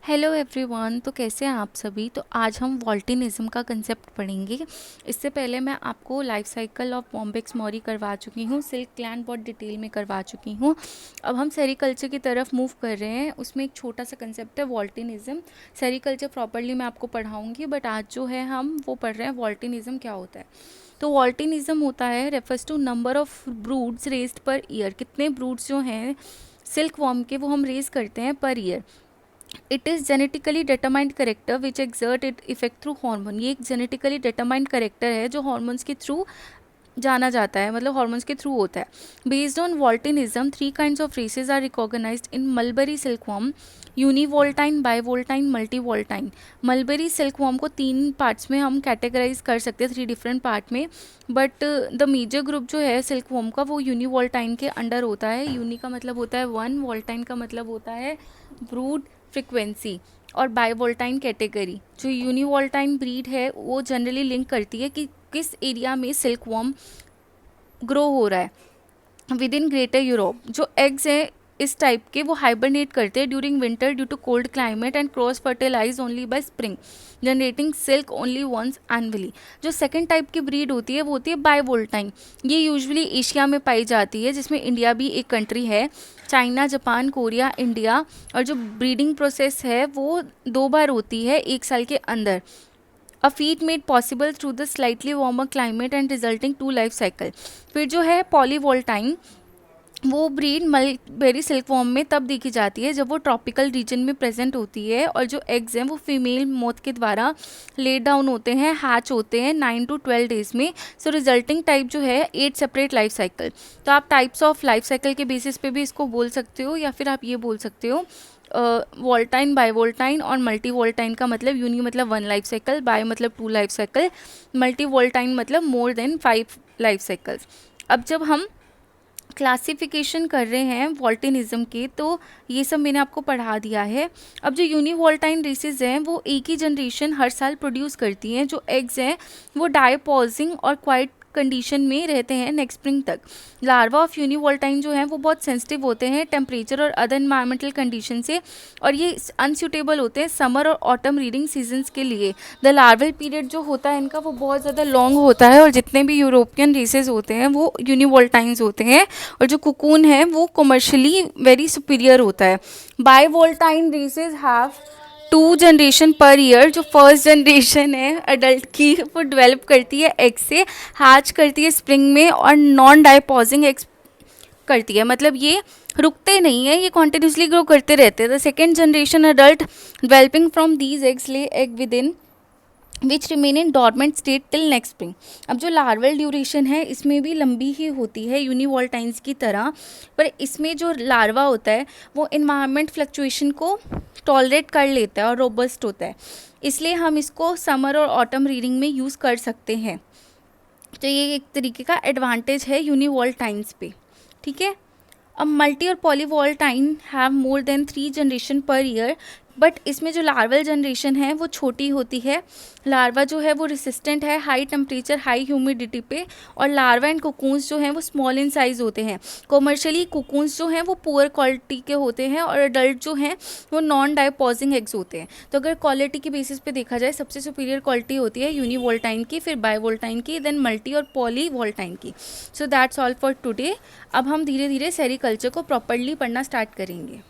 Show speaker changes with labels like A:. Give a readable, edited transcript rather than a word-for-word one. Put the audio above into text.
A: Hello everyone. तो कैसे हैं आप सभी। तो आज हम वॉल्टिनिज्म का कंसेप्ट पढ़ेंगे। इससे पहले मैं आपको लाइफ साइकिल ऑफ बॉम्बेक्स मॉरी करवा चुकी हूँ, सिल्क क्लैन बहुत डिटेल में करवा चुकी हूँ। अब हम सेरिकल्चर की तरफ मूव कर रहे हैं। उसमें एक छोटा सा कंसेप्ट है वॉल्टिनिज्म। सेरिकल्चर प्रॉपरली मैं आपको पढ़ाऊँगी, बट आज जो है हम वो पढ़ रहे हैं वॉल्टिनिज्म क्या होता है। तो वॉल्टिनिज्म होता है refers to number of broods raised per year. कितने ब्रूड्स जो हैं सिल्क वॉर्म के वो हम रेज करते हैं per year. It is genetically determined character which exert it effect through hormone. ये एक जेनेटिकली डिटरमाइंड करेक्टर है जो हार्मोन्स के थ्रू जाना जाता है, मतलब हार्मोन्स के थ्रू होता है। Based on voltinism 3 kinds of races are recognised in mulberry silkworm, univoltine, bivoltine, multivoltine. Mulberry silkworm को 3 पार्ट्स में हम कैटेगराइज कर सकते हैं, 3 डिफरेंट पार्ट में। बट द मेजर ग्रुप जो है सिल्कवॉर्म का वो यूनिवोल्टाइन के अंडर होता है। यूनी का मतलब होता है 1, वोल्टाइन का मतलब होता है ब्रूड फ्रिक्वेंसी, और बाईवोल्टाइन कैटेगरी। जो यूनिवोल्टाइन ब्रीड है वो जनरली लिंक करती है कि किस एरिया में सिल्कवॉर्म ग्रो हो रहा है विद इन ग्रेटर यूरोप। जो एग्स हैं इस टाइप के वो हाइबरनेट करते हैं during winter due to cold climate and cross fertilize only by spring, generating silk only once annually. जो सेकंड टाइप की ब्रीड होती है वो होती है बाईवोल्टाइन। ये यूजुअली एशिया में पाई जाती है, जिसमें इंडिया भी एक कंट्री है। China, Japan, Korea, India. और जो ब्रीडिंग प्रोसेस है वो 2 बार होती है 1 साल के अंदर। A feat made possible through the slightly warmer climate and resulting 2 life cycle. फिर जो है पॉलीवोल्टाइन, वो ब्रीड मलबेरी सिल्कवॉर्म में तब देखी जाती है जब वो ट्रॉपिकल रीजन में प्रेजेंट होती है, और जो एग्स हैं वो फीमेल मोथ के द्वारा ले डाउन होते हैं, हैच होते हैं 9 to 12 डेज में। सो रिजल्टिंग टाइप जो है 8 सेपरेट लाइफ साइकिल। तो आप टाइप्स ऑफ लाइफ साइकिल के बेसिस पे भी इसको बोल सकते हो, या फिर आप ये बोल सकते हो वोल्टाइन, बाईवोल्टाइन और मल्टी वोल्टाइन का मतलब यूनी मतलब 1 लाइफ साइकिल, बाई मतलब 2 लाइफ साइकिल, मल्टी वोल्टाइन मतलब मोर देन 5 लाइफ साइकिल्स। अब जब हम क्लासिफिकेशन कर रहे हैं वॉल्टिनिज्म के, तो ये सब मैंने आपको पढ़ा दिया है। अब जो यूनिवोल्टाइन रेसेस हैं वो एक ही जनरेशन हर साल प्रोड्यूस करती हैं। जो एग्स हैं वो डायपोजिंग और क्वाइट कंडीशन में रहते हैं नेक्स्ट स्प्रिंग तक। लार्वा ऑफ यूनिवोल्टाइन जो हैं वो बहुत सेंसिटिव होते हैं टेम्परेचर और अदर इन्वायरमेंटल कंडीशन से, और ये अनसूटेबल होते हैं समर और ऑटम रीडिंग सीजन्स के लिए। द लार्वल पीरियड जो होता है इनका वो बहुत ज़्यादा लॉन्ग होता है, और जितने भी यूरोपियन रेसेस होते हैं वो यूनिवोल्टाइंस होते हैं, और जो कुकून है वो कमर्शियली वेरी सुपीरियर होता है। Bivoltine races have 2 generation per year. जो फर्स्ट जनरेशन है अडल्ट की वो डेवलप करती है एग से, हैच करती है स्प्रिंग में, और नॉन डायपोजिंग एग्स करती है, मतलब ये रुकते नहीं है, ये कॉन्टिन्यूसली ग्रो करते रहते हैं। The second generation adult developing from these eggs ले egg with in which remain in dormant state till next spring. अब जो लार्वल ड्यूरेशन है इसमें भी लंबी ही होती है यूनिवोल्टाइंस की तरह, पर इसमें जो लार्वा होता है वो इन्वायरमेंट फ्लक्चुएशन को टॉलरेट कर लेता है और रोबस्ट होता है, इसलिए हम इसको समर और ऑटम रीडिंग में यूज़ कर सकते हैं। तो ये एक तरीके का एडवांटेज है यूनिवोल्टाइंस पे, ठीक है। अब मल्टी और polyvoltine have more than 3 generation per year, but इसमें जो लार्वल जनरेशन है वो छोटी होती है। लार्वा जो है वो रेसिस्टेंट है हाई टेम्परेचर हाई ह्यूमिडिटी पे, और लार्वा एंड कुकून्स जो हैं वो स्मॉल इन साइज़ होते हैं। कॉमर्शियली कुकून्स जो हैं वो पुअर क्वालिटी के होते हैं, और अडल्ट जो हैं वो नॉन डायपोजिंग एग्स होते हैं। तो अगर क्वालिटी के बेसिस पे देखा जाए सबसे सुपीरियर क्वालिटी होती है यूनिवोल्टाइन की, फिर बाईवोल्टाइन की, देन मल्टी और पॉलीवोल्टाइन की। So that's all for today. अब हम धीरे धीरे सेरिकल्चर को प्रॉपरली पढ़ना स्टार्ट करेंगे।